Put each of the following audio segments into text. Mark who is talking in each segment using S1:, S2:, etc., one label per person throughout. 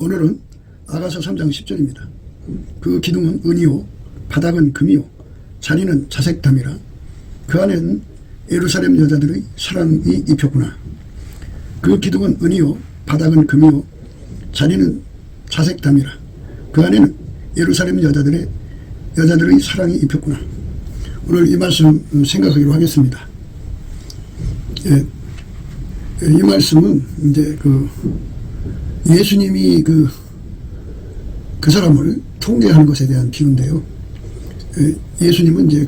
S1: 오늘은 아가서 3장 10절입니다. 그 기둥은 은이요 바닥은 금이요 자리는 자색담이라 그 안에는 예루살렘 여자들의 사랑이 입혔구나. 그 기둥은 은이요 바닥은 금이요 자리는 자색담이라 그 안에는 예루살렘 여자들의 사랑이 입혔구나. 오늘 이 말씀 생각하기로 하겠습니다. 이 말씀은 이제 예수님이 그 사람을 통제하는 것에 대한 비유인데요. 예수님은 이제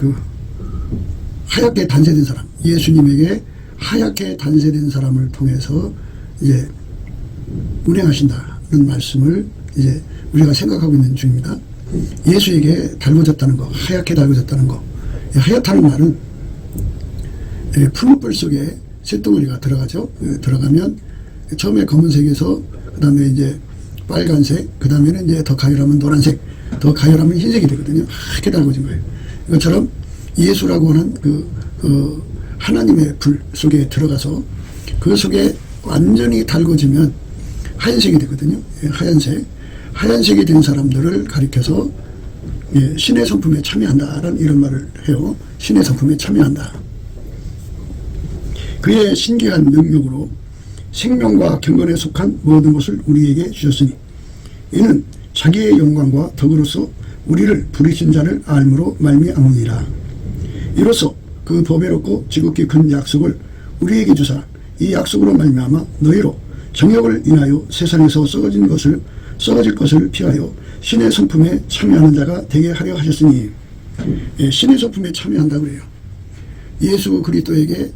S1: 하얗게 단세된 사람, 예수님에게 하얗게 단세된 사람을 통해서 이제 운행하신다는 말씀을 이제 우리가 생각하고 있는 중입니다. 예수에게 달궈졌다는 거, 하얗게 달궈졌다는 거. 하얗다는 말은 풀무불 속에 쇳덩어리가 들어가죠. 들어가면 처음에 검은색에서 그 다음에 이제 빨간색, 그 다음에는 이제 더 가열하면 노란색, 더 가열하면 흰색이 되거든요. 하얗게 달궈진 거예요. 이것처럼 예수라고 하는 하나님의 불 속에 들어가서 그 속에 완전히 달궈지면 하얀색이 되거든요. 하얀색이 된 사람들을 가리켜서 신의 성품에 참여한다라는 이런 말을 해요. 신의 성품에 참여한다. 그의 신기한 능력으로 생명과 경건에 속한 모든 것을 우리에게 주셨으니 이는 자기의 영광과 덕으로서 우리를 부르신 자를 알므로 말미암으니라. 이로써 그 보배롭고 지극히 큰 약속을 우리에게 주사 이 약속으로 말미암아 너희로 정욕을 인하여 세상에서 썩어질 것을 피하여 신의 성품에 참여하는 자가 되게 하려 하셨으니. 신의 성품에 참여한다고 그래요. 예수 그리스도에게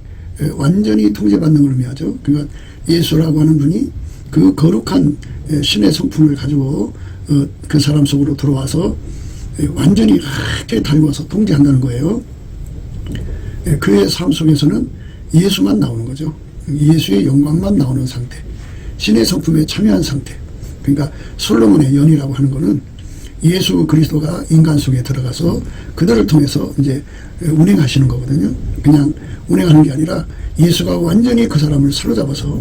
S1: 완전히 통제받는 걸 의미하죠. 그러니까 예수라고 하는 분이 그 거룩한 신의 성품을 가지고 그 사람 속으로 들어와서 완전히 하얗게 달궈서 통제한다는 거예요. 그의 삶 속에서는 예수만 나오는 거죠. 예수의 영광만 나오는 상태, 신의 성품에 참여한 상태. 그러니까 솔로몬의 연이라고 하는 거는 예수 그리스도가 인간 속에 들어가서 그들을 통해서 이제 운행하시는 거거든요. 그냥 운행하는 게 아니라 예수가 완전히 그 사람을 사로잡아서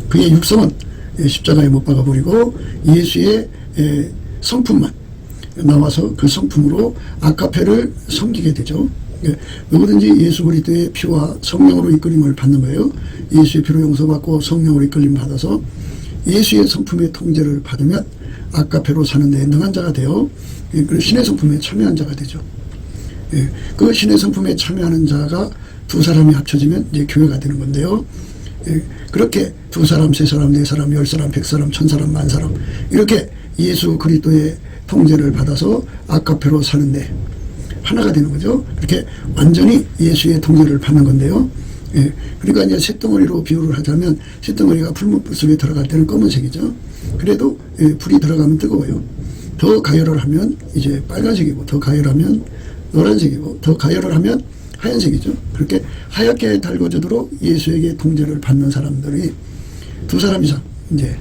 S1: 그의 육성은 십자가에 못 박아버리고 예수의 성품만 나와서 그 성품으로 아카페를 섬기게 되죠. 누구든지 예수 그리스도의 피와 성령으로 이끌림을 받는 거예요. 예수의 피로 용서받고 성령으로 이끌림 받아서 예수의 성품의 통제를 받으면 아카페로 사는 데 능한 자가 되어 신의 성품에 참여한 자가 되죠. 그 신의 성품에 참여하는 자가 두 사람이 합쳐지면 이제 교회가 되는 건데요. 그렇게 두 사람, 세 사람, 네 사람, 10사람, 100사람, 1000사람, 10,000사람 이렇게 예수 그리스도의 통제를 받아서 아카페로 사는데 하나가 되는 거죠. 이렇게 완전히 예수의 통제를 받는 건데요. 그러니까 이제 쇳덩어리로 비유를 하자면 쇳덩어리가 풀무불 속에 들어갈 때는 검은색이죠. 그래도 불이 들어가면 뜨거워요. 더 가열을 하면 이제 빨간색이고 더 가열하면 노란색이고 더 가열을 하면 하얀색이죠. 그렇게 하얗게 달궈지도록 예수에게 통제를 받는 사람들이 두 사람 이상 이제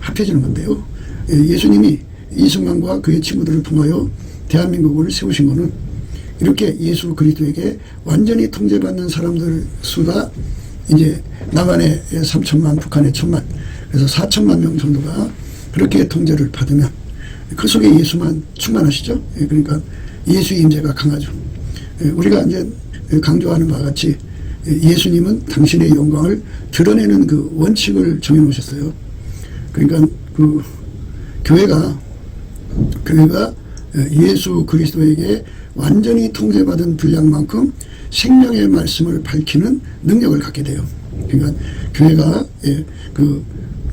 S1: 합해지는 건데요. 예수님이 이승만과 그의 친구들을 통하여 대한민국을 세우신 것은 이렇게 예수 그리스도에게 완전히 통제받는 사람들 수가 이제 남한에 3천만, 북한에 1,000만, 그래서 4천만 명 정도가 그렇게 통제를 받으면 그 속에 예수만 충만하시죠. 그러니까 예수의 임재가 강하죠. 우리가 이제 강조하는 바와 같이 예수님은 당신의 영광을 드러내는 그 원칙을 정해놓으셨어요. 그러니까 교회가 예수 그리스도에게 완전히 통제받은 분량만큼 생명의 말씀을 밝히는 능력을 갖게 돼요. 그러니까 교회가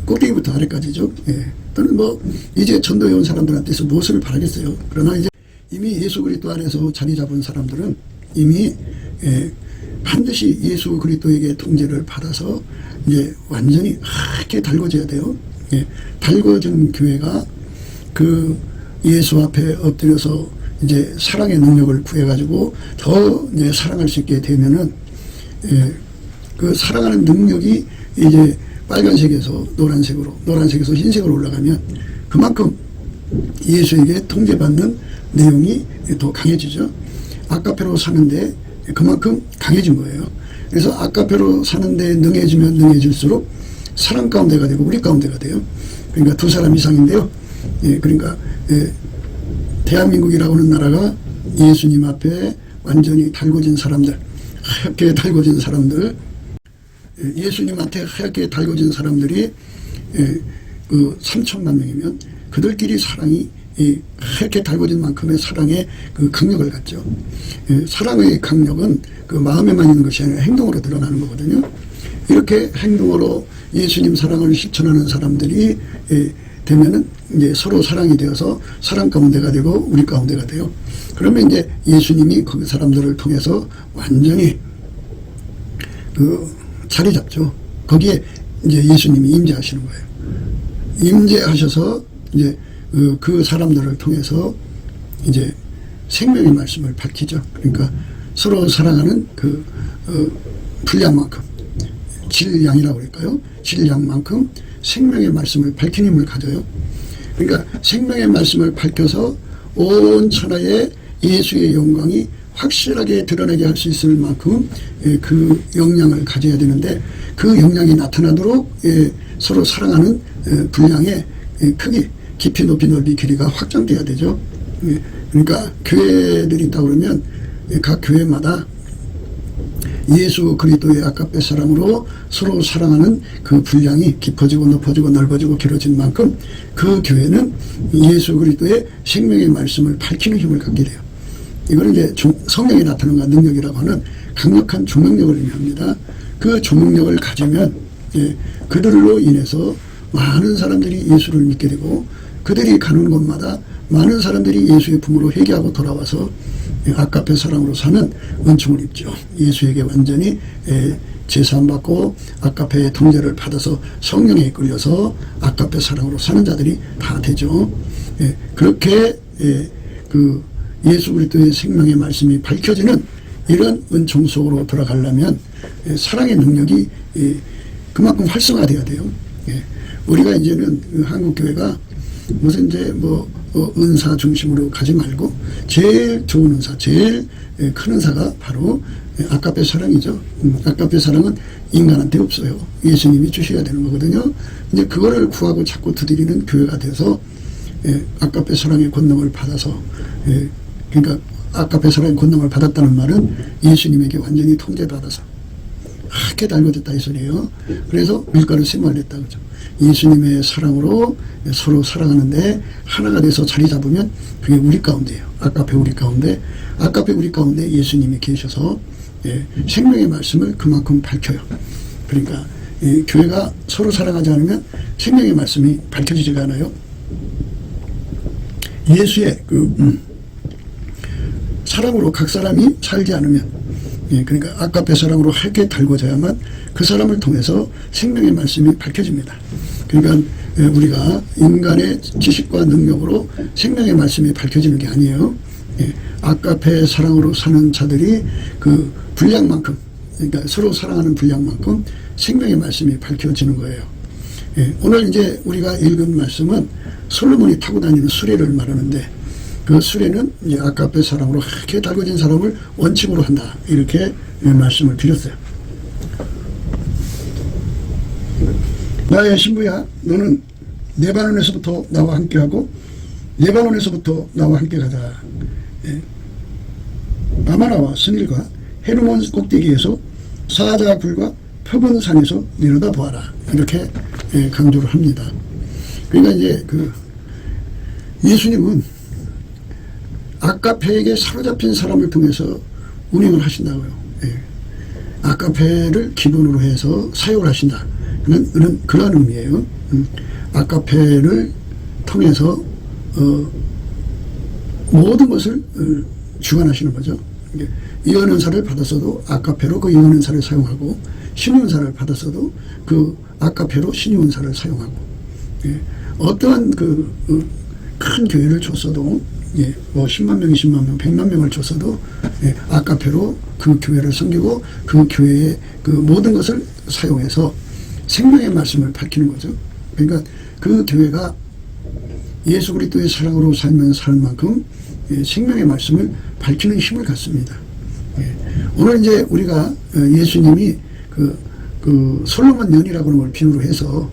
S1: 꼭대기부터 아래까지죠. 또는 이제 전도해 온 사람들한테서 무엇을 바라겠어요. 그러나 이제 이미 예수 그리스도 안에서 자리 잡은 사람들은 이미 반드시 예수 그리스도에게 통제를 받아서 이제 완전히 하얗게 달궈져야 돼요. 달궈진 교회가 그 예수 앞에 엎드려서 이제 사랑의 능력을 구해가지고 더 이제 사랑할 수 있게 되면은 그 사랑하는 능력이 이제 빨간색에서 노란색에서 흰색으로 올라가면 그만큼 예수에게 통제받는 내용이 더 강해지죠. 아카페로 사는데 그만큼 강해진 거예요. 그래서 아카페로 사는데 능해지면 능해질수록 사랑 가운데가 되고 우리 가운데가 돼요. 그러니까 2사람 이상인데요. 예, 그러니까 대한민국이라고 하는 나라가 예수님 앞에 완전히 달궈진 사람들, 하얗게 달궈진 사람들, 예수님한테 하얗게 달궈진 사람들이 그 3천만 명이면 그들끼리 사랑이 하얗게 달궈진 만큼의 사랑의 그 강력을 갖죠. 사랑의 강력은 그 마음에만 있는 것이 아니라 행동으로 드러나는 거거든요. 이렇게 행동으로 예수님 사랑을 실천하는 사람들이 되면은 이제 서로 사랑이 되어서 사랑 가운데가 되고 우리 가운데가 돼요. 그러면 이제 예수님이 그 사람들을 통해서 완전히 그 자리 잡죠. 거기에 이제 예수님이 임재하시는 거예요. 임재하셔서 이제 그 사람들을 통해서 이제 생명의 말씀을 밝히죠. 그러니까 서로 사랑하는 그 분량만큼, 질량이라고 그럴까요? 질량만큼 생명의 말씀을 밝힌 힘을 가져요. 그러니까 생명의 말씀을 밝혀서 온 천하에 예수의 영광이 확실하게 드러나게 할 수 있을 만큼 그 역량을 가져야 되는데, 그 역량이 나타나도록 서로 사랑하는 분량의 크기, 깊이, 높이, 넓이, 길이가 확장돼야 되죠. 그러니까 교회들이 있다 그러면 각 교회마다 예수 그리스도의 아가페 사랑으로 서로 사랑하는 그 분량이 깊어지고 높아지고 넓어지고 길어진 만큼 그 교회는 예수 그리스도의 생명의 말씀을 밝히는 힘을 갖게 돼요. 이거는 이제 성령이 나타나는 능력이라고 하는 강력한 조명력을 의미합니다. 그 조명력을 가지면 그들로 인해서 많은 사람들이 예수를 믿게 되고, 그들이 가는 곳마다 많은 사람들이 예수의 품으로 회개하고 돌아와서 아가페 사랑으로 사는 은총을 입죠. 예수에게 완전히 제사함 받고 아가페의 통제를 받아서 성령에 이끌려서 아가페 사랑으로 사는 자들이 다 되죠. 그렇게 그 예수 그리스도의 생명의 말씀이 밝혀지는 이런 은총 속으로 들어가려면 사랑의 능력이 그만큼 활성화돼야 돼요. 우리가 이제는 한국 교회가 무슨 이제 뭐 은사 중심으로 가지 말고 제일 좋은 은사, 제일 큰 은사가 바로 아가페 사랑이죠. 아가페 사랑은 인간한테 없어요. 예수님이 주셔야 되는 거거든요. 이제 그거를 구하고 찾고 두드리는 교회가 돼서 아가페 사랑의 권능을 받아서, 그러니까 아가페 사랑의 권능을 받았다는 말은 예수님에게 완전히 통제받아서 하얗게 달궈졌다 이 소리예요. 그래서 밀가루 샘을 냈다 그죠. 예수님의 사랑으로 서로 사랑하는데 하나가 돼서 자리 잡으면 그게 우리 가운데예요. 아가페 우리 가운데, 아가페 우리 가운데 예수님이 계셔서 생명의 말씀을 그만큼 밝혀요. 그러니까 교회가 서로 사랑하지 않으면 생명의 말씀이 밝혀지지가 않아요. 예수의 그 사랑으로 각 사람이 살지 않으면, 그러니까 아가페 사랑으로 하얗게 달궈져야만 그 사람을 통해서 생명의 말씀이 밝혀집니다. 그러니까 우리가 인간의 지식과 능력으로 생명의 말씀이 밝혀지는 게 아니에요. 아가페 사랑으로 사는 자들이 그 분량만큼, 그러니까 서로 사랑하는 분량만큼 생명의 말씀이 밝혀지는 거예요. 오늘 이제 우리가 읽은 말씀은 솔로몬이 타고 다니는 수레를 말하는데, 그 수레는 이제 아가페 사랑으로 하얗게 달궈진 사람을 원칙으로 한다, 이렇게 말씀을 드렸어요. 나의 신부야, 너는 레바논에서부터 나와 함께하고 레바논에서부터 나와 함께 가자. 아마나와 스닐과 헤르몬 꼭대기에서 사자 굴과 표본 산에서 내려다 보아라, 이렇게 강조를 합니다. 그러니까 이제 그 예수님은 아가페에게 사로잡힌 사람을 통해서 운행을 하신다고요. 아가페를 기본으로 해서 사역을 하신다, 그런 의미예요. 아가페를 통해서 모든 것을 주관하시는 거죠. 예언은사를 받았어도 아가페로 그 예언은사를 사용하고, 신유은사를 받았어도 그 아가페로 신유은사를 사용하고, 어떠한 큰 교회를 줬어도, 뭐 10만 명, 20만 명, 100만 명을 줬어도 아가페로 그 교회를 섬기고 그 교회의 그 모든 것을 사용해서 생명의 말씀을 밝히는 거죠. 그러니까 그 교회가 예수 그리스도의 사랑으로 살면 살 만큼 생명의 말씀을 밝히는 힘을 갖습니다. 오늘 이제 우리가 예수님이 그 솔로몬 연이라고 하는 걸 비유로 해서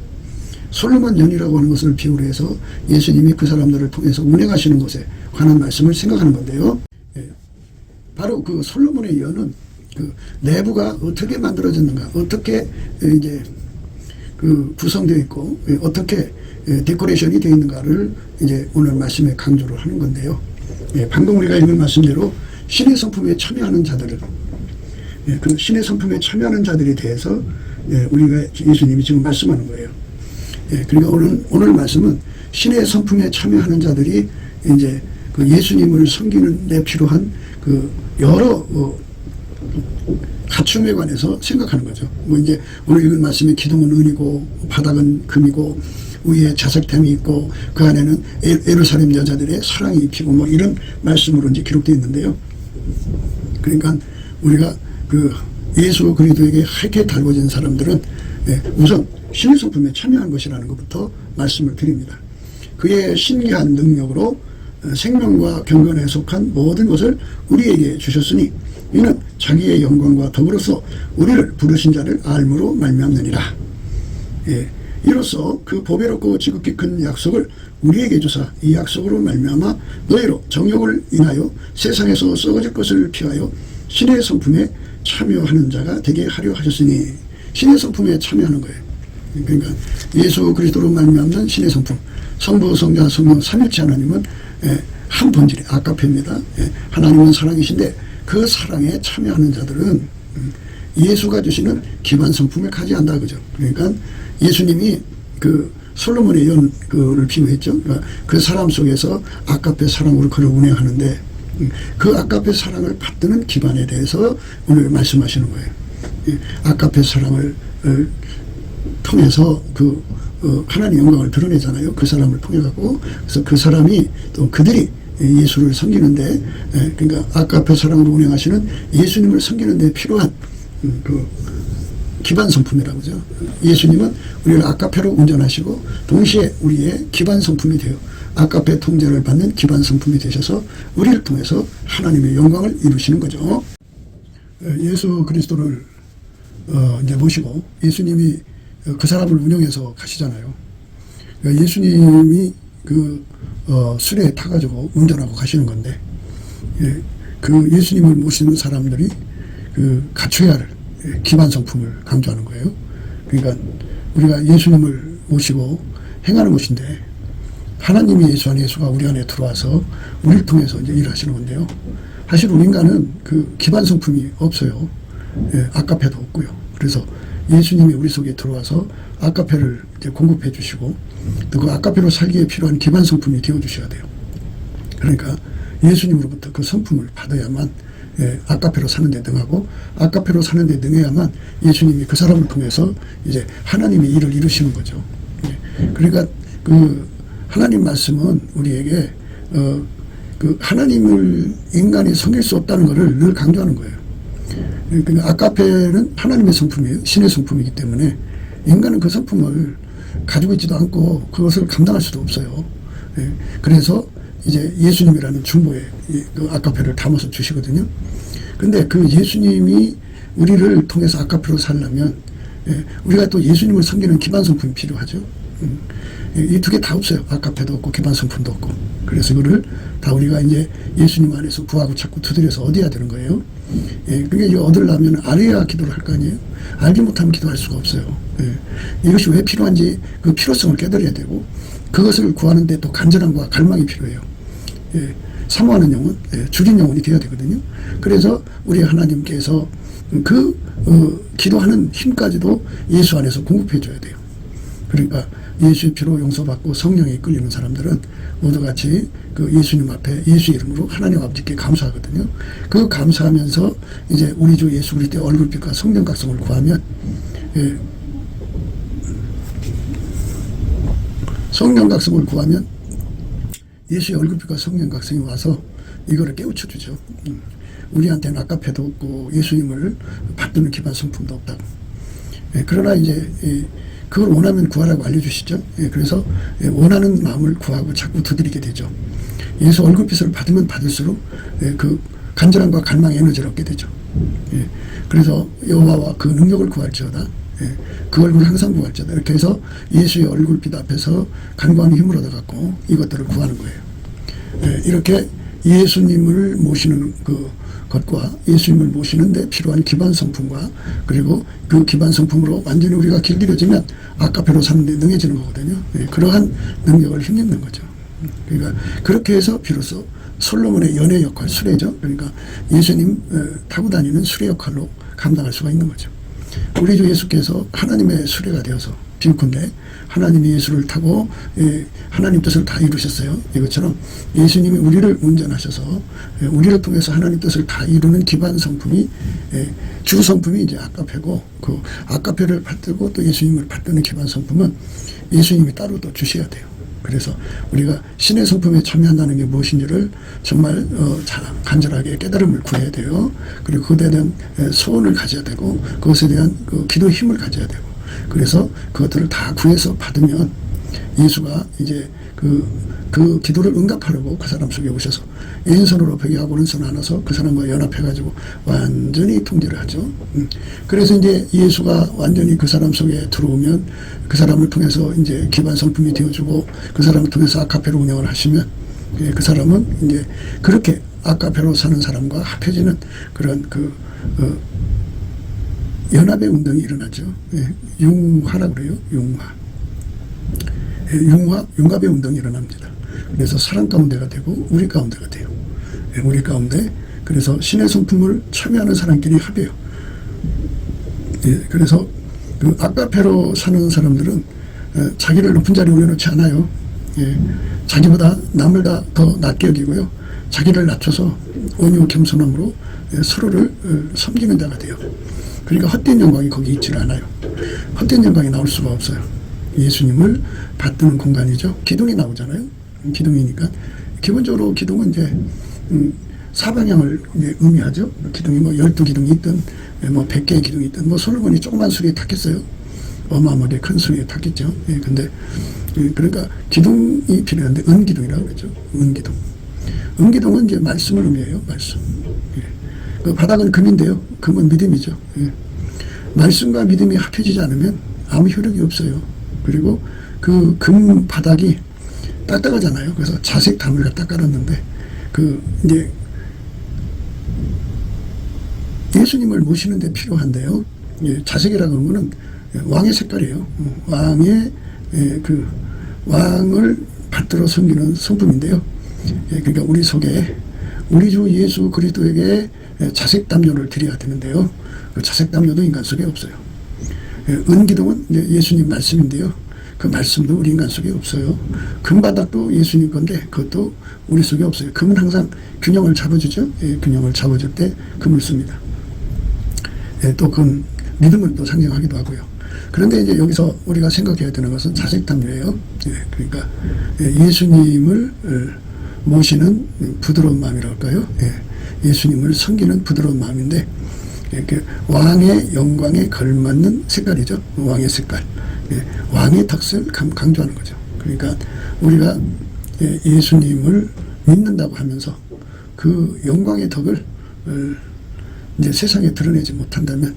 S1: 솔로몬 연이라고 하는 것을 비유로 해서 예수님이 그 사람들을 통해서 운행하시는 것에 관한 말씀을 생각하는 건데요. 바로 그 솔로몬의 연은 그 내부가 어떻게 만들어졌는가, 어떻게 이제 그 구성되어 있고 어떻게 데코레이션이 되어 있는가를 이제 오늘 말씀에 강조를 하는 건데요. 방금 우리가 읽은 말씀대로 신의 성품에 참여하는 자들을, 그 신의 성품에 참여하는 자들에 대해서 우리가 예수님이 지금 말씀하는 거예요. 그러니까 오늘 말씀은 신의 성품에 참여하는 자들이 이제 그 예수님을 섬기는 데 필요한 그 여러 갖춤에 관해서 생각하는 거죠. 뭐 이제 오늘 읽은 말씀에 기둥은 은이고 바닥은 금이고 위에 자석템이 있고 그 안에는 예루살렘 여자들의 사랑이 입히고 뭐 이런 말씀으로 이제 기록되어 있는데요. 그러니까 우리가 그 예수 그리스도에게 하얗게 달궈진 사람들은 우선 신의 성품에 참여한 것이라는 것부터 말씀을 드립니다. 그의 신기한 능력으로 생명과 경건에 속한 모든 것을 우리에게 주셨으니 이는 자기의 영광과 더불어서 우리를 부르신 자를 알므로 말미암느니라. 이로써 그 보배롭고 지극히 큰 약속을 우리에게 주사 이 약속으로 말미암아 너희로 정욕을 인하여 세상에서 썩어질 것을 피하여 신의 성품에 참여하는 자가 되게 하려 하셨으니, 신의 성품에 참여하는 거예요. 그러니까 예수 그리스도로 말미암는 신의 성품, 성부 성자 성령 삼위일체 하나님은 한 본질이 아까페입니다. 하나님은 사랑이신데 그 사랑에 참여하는 자들은 예수가 주시는 기반 성품을 가져간다, 그죠? 그러니까 예수님이 그 솔로몬의 연을 비유했죠. 그러니까 그 사람 속에서 아까페 사랑으로 그를 운행하는데 그 아까페 사랑을 받드는 기반에 대해서 오늘 말씀하시는 거예요. 아까페 사랑을 통해서 그 하나님 영광을 드러내잖아요. 그 사람을 통해 갖고. 그래서 그 사람이 또 그들이 예수를 섬기는데, 그러니까 아까페 사랑으로 운행하시는 예수님을 섬기는 데 필요한 그 기반 성품이라고 하죠. 예수님은 우리를 아까페로 운전하시고 동시에 우리의 기반 성품이 되어 아까페 통제를 받는 기반 성품이 되셔서 우리를 통해서 하나님의 영광을 이루시는 거죠. 예수 그리스도를 이제 모시고 예수님이 그 사람을 운영해서 가시잖아요. 그러니까 예수님이 그 수레에 타가지고 운전하고 가시는 건데, 그 예수님을 모시는 사람들이 그 갖춰야 할 기반 성품을 강조하는 거예요. 그러니까 우리가 예수님을 모시고 행하는 것인데, 하나님이 예수 안에, 예수가 우리 안에 들어와서 우리를 통해서 이제 일하시는 건데요. 사실 우리 인간은 그 기반 성품이 없어요. 아까페도 없고요. 그래서 예수님이 우리 속에 들어와서 아까페를 이제 공급해 주시고 또 그 아까페로 살기에 필요한 기반 성품이 되어 주셔야 돼요. 그러니까 예수님으로부터 그 성품을 받아야만 아까페로 사는데 능하고, 아까페로 사는데 능해야만 예수님이 그 사람을 통해서 이제 하나님의 일을 이루시는 거죠. 그러니까 그 하나님 말씀은 우리에게 그 하나님을 인간이 섬길 수 없다는 것을 늘 강조하는 거예요. 그러니까 아까페는 하나님의 성품이에요. 신의 성품이기 때문에 인간은 그 성품을 가지고 있지도 않고 그것을 감당할 수도 없어요. 그래서 이제 예수님이라는 중보에 그 아까페를 담아서 주시거든요. 근데 그 예수님이 우리를 통해서 아까페로 살려면 우리가 또 예수님을 섬기는 기반 성품이 필요하죠. 이 두 개 다 없어요. 아까페도 없고 기반 성품도 없고. 그래서 그를 다 우리가 이제 예수님 안에서 구하고 찾고 두드려서 얻어야 되는 거예요. 그게 이제 얻으려면 알아야 기도를 할 거 아니에요. 알지 못하면 기도할 수가 없어요. 이것이 왜 필요한지 그 필요성을 깨달아야 되고, 그것을 구하는데 또 간절함과 갈망이 필요해요. 사모하는 영혼, 줄인 영혼이 되어야 되거든요. 그래서 우리 하나님께서 그 기도하는 힘까지도 예수 안에서 공급해 줘야 돼요. 그러니까 예수의 피로 용서받고 성령에 이끌리는 사람들은 모두 같이 그 예수님 앞에 예수 이름으로 하나님 아버지께 감사하거든요. 그 감사하면서 이제 우리 주 예수 그리스도의 얼굴빛과 성령 각성을 구하면, 성령 각성을 구하면 예수의 얼굴빛과 성령 각성이 와서 이거를 깨우쳐 주죠. 우리한테는 아까페도 없고 예수님을 받드는 기반 성품도 없다고. 그러나 이제 그걸 원하면 구하라고 알려주시죠. 그래서 원하는 마음을 구하고 자꾸 두드리게 되죠. 예수 얼굴빛을 받으면 받을수록 그 간절함과 갈망의 에너지를 얻게 되죠. 그래서 여호와와 그 능력을 구할지어다. 예, 그 얼굴 항상 부활자다. 이렇게 해서 예수의 얼굴빛 앞에서 간구하는 힘을 얻어갖고 이것들을 구하는 거예요. 예, 이렇게 예수님을 모시는 그 것과 예수님을 모시는 데 필요한 기반 성품과 그리고 그 기반 성품으로 완전히 우리가 길들여지면 아까페로 사는 데 능해지는 거거든요. 예, 그러한 능력을 힘입는 거죠. 그러니까 그렇게 해서 비로소 솔로몬의 연애 역할, 수레죠. 그러니까 예수님 타고 다니는 수레 역할로 감당할 수가 있는 거죠. 우리 주 예수께서 하나님의 수레가 되어서 빈컨대 하나님이 예수를 타고 하나님 뜻을 다 이루셨어요. 이것처럼 예수님이 우리를 운전하셔서 우리를 통해서 하나님 뜻을 다 이루는 기반 성품이 주 성품이 이제 아까페고 그 아까페를 받들고 또 예수님을 받드는 기반 성품은 예수님이 따로 또 주셔야 돼요. 그래서 우리가 신의 성품에 참여한다는 게 무엇인지를 정말 간절하게 깨달음을 구해야 돼요. 그리고 그것에 대한 소원을 가져야 되고 그것에 대한 그 기도의 힘을 가져야 되고 그래서 그것들을 다 구해서 받으면 예수가 이제 그 기도를 응답하려고 그 사람 속에 오셔서 왼손으로 벽에하고 오른손 안아서 그 사람과 연합해가지고 완전히 통제를 하죠. 그래서 이제 예수가 완전히 그 사람 속에 들어오면 그 사람을 통해서 이제 기반 성품이 되어주고 그 사람을 통해서 아카페로 운영을 하시면 그 사람은 이제 그렇게 아카페로 사는 사람과 합해지는 그런 연합의 운동이 일어나죠. 융화라고 그래요. 융합의 운동이 일어납니다. 그래서 사람 가운데가 되고 우리 가운데가 돼요. 우리 가운데 그래서 신의 성품을 참여하는 사람끼리 합해요. 그래서 그 아카페로 사는 사람들은 자기를 높은 자리에 올려놓지 않아요. 자기보다 남을 다 더 낮게 여기고요. 자기를 낮춰서 온유 겸손함으로 서로를 섬기는 자가 돼요. 그러니까 헛된 영광이 거기 있지를 않아요. 헛된 영광이 나올 수가 없어요. 예수님을 받드는 공간이죠. 기둥이 나오잖아요. 기둥이니까 기본적으로 기둥은 이제 사방향을 이제 의미하죠. 기둥이 뭐 12기둥이 있든 뭐 100개의 기둥이 있든 뭐 솔로몬이 조그만 수리에 탔겠어요. 어마어마하게 큰 수리에 탔겠죠. 근데 그러니까 기둥이 필요한데 은기둥이라고 그러죠. 은기둥. 은기둥은 이제 말씀을 의미해요. 말씀. 그 바닥은 금인데요. 금은 믿음이죠. 말씀과 믿음이 합해지지 않으면 아무 효력이 없어요. 그리고 그 금 바닥이 딱딱하잖아요. 그래서 자색 담을 갖다 깔았는데 이제 예수님을 모시는 데 필요한데요. 자색이라고 하는 거는 왕의 색깔이에요. 왕의 왕을 받들어 섬기는 성품인데요. 그러니까 우리 속에 우리 주 예수 그리스도에게 자색 담요를 드려야 되는데요. 그 자색 담요도 인간 속에 없어요. 은기둥은 예수님 말씀인데요. 그 말씀도 우리 인간 속에 없어요. 금바닥도 예수님 건데 그것도 우리 속에 없어요. 금은 항상 균형을 잡아주죠. 균형을 잡아줄 때 금을 씁니다. 또 금, 믿음을 또 상징하기도 하고요. 그런데 이제 여기서 우리가 생각해야 되는 것은 자색 담요예요. 그러니까 예수님을 모시는 부드러운 마음이라고 할까요? 예수님을 섬기는 부드러운 마음인데 왕의 영광에 걸맞는 색깔이죠. 왕의 색깔. 왕의 덕을 강조하는 거죠. 그러니까 우리가 예수님을 믿는다고 하면서 그 영광의 덕을 이제 세상에 드러내지 못한다면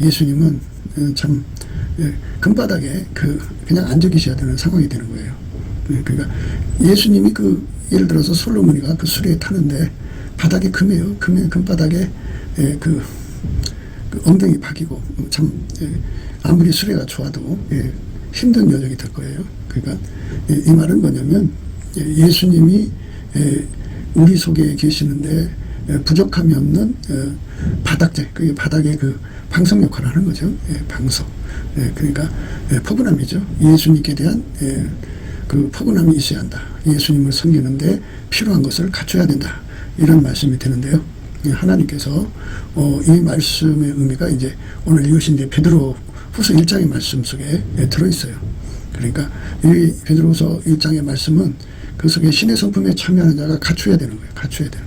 S1: 예수님은 참 금바닥에 그냥 앉아 계셔야 되는 상황이 되는 거예요. 그러니까 예수님이 예를 들어서 솔로몬이가 그 수레에 타는데 바닥이 금이에요. 금바닥에 그 엉덩이 박이고 참 아무리 수레가 좋아도 힘든 여정이 될 거예요. 그러니까 이 말은 뭐냐면 예수님이 우리 속에 계시는데 부족함이 없는 바닥재, 그게 바닥의 방석 역할을 하는 거죠. 방석. 그러니까 포근함이죠. 예수님께 대한 그 포근함이 있어야 한다. 예수님을 섬기는데 필요한 것을 갖춰야 된다. 이런 말씀이 되는데요. 하나님께서 이 말씀의 의미가 이제 오늘 이것인데 베드로 후서 1장의 말씀 속에 들어있어요. 그러니까 이 베드로후서 1장의 말씀은 그 속에 신의 성품에 참여하는 자가 갖춰야 되는 거예요. 갖춰야 되는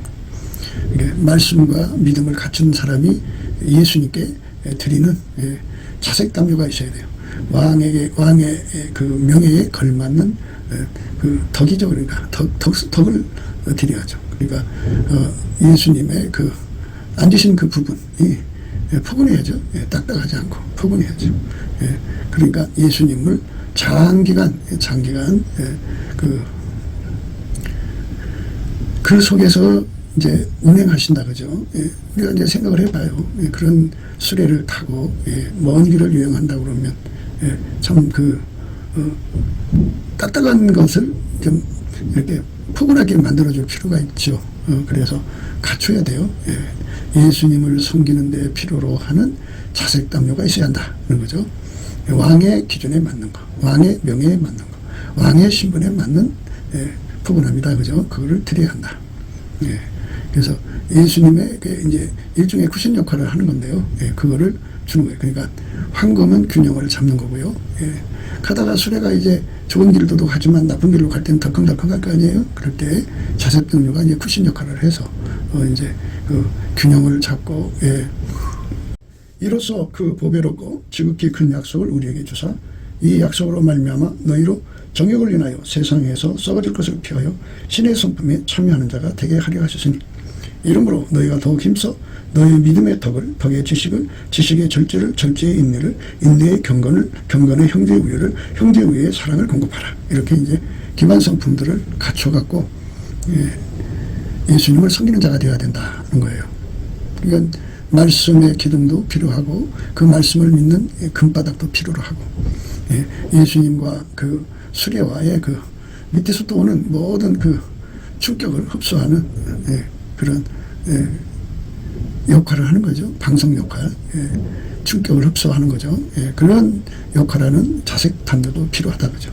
S1: 거예요. 말씀과 믿음을 갖춘 사람이 예수님께 드리는 자색 담요가 있어야 돼요. 왕의 그 명예에 걸맞는 덕이죠. 그러니까 덕을 드려야죠. 그러니까 예수님의 앉으신 그 부분이 포근해야죠. 딱딱하지 않고 포근해야죠. 그러니까 예수님을 장기간 그 속에서 이제 운행하신다 그죠. 우리가 이제 생각을 해봐요. 그런 수레를 타고 먼 길을 여행한다 그러면 참 딱딱한 것을 좀 이렇게 포근하게 만들어줄 필요가 있죠. 그래서 갖춰야 돼요. 예수님을 섬기는 데 필요로 하는 자색 담요가 있어야 한다는 거죠. 왕의 기준에 맞는 거, 왕의 명예에 맞는 거, 왕의 신분에 맞는 포근함이다 그죠. 그거를 드려야 한다. 그래서 예수님의 이제 일종의 쿠션 역할을 하는 건데요. 그거를 주는 거예요. 그러니까 황금은 균형을 잡는 거고요. 가다가 수레가 이제 좋은 길도 가지만 나쁜 길로 갈 때는 덜컹덜컹 갈 거 아니에요. 그럴 때 자색 담요가 이제 쿠션 역할을 해서 이제 그 균형을 잡고 이로써 그 보배롭고 지극히 큰 약속을 우리에게 주사 이 약속으로 말미암아 너희로 정욕을 인하여 세상에서 썩어질 것을 피하여 신의 성품에 참여하는 자가 되게 하려 하셨으니 이러므로 너희가 더욱 힘써 너희 믿음의 덕의 지식을 지식의 절제를 절제의 인내를 인내의 경건을 경건의 형제의 우애를 형제의 우애의 사랑을 공급하라. 이렇게 이제 기반 성품들을 갖춰갖고 예수님을 섬기는 자가 되어야 된다는 거예요. 그러니까 말씀의 기둥도 필요하고 그 말씀을 믿는 금바닥도 필요로 하고 예수님과 그 수레와의 그 밑에서부터 오는 모든 그 충격을 흡수하는 그런 역할을 하는 거죠. 방송 역할, 충격을 흡수하는 거죠. 그런 역할하는 자색 담요도 필요하다 그죠.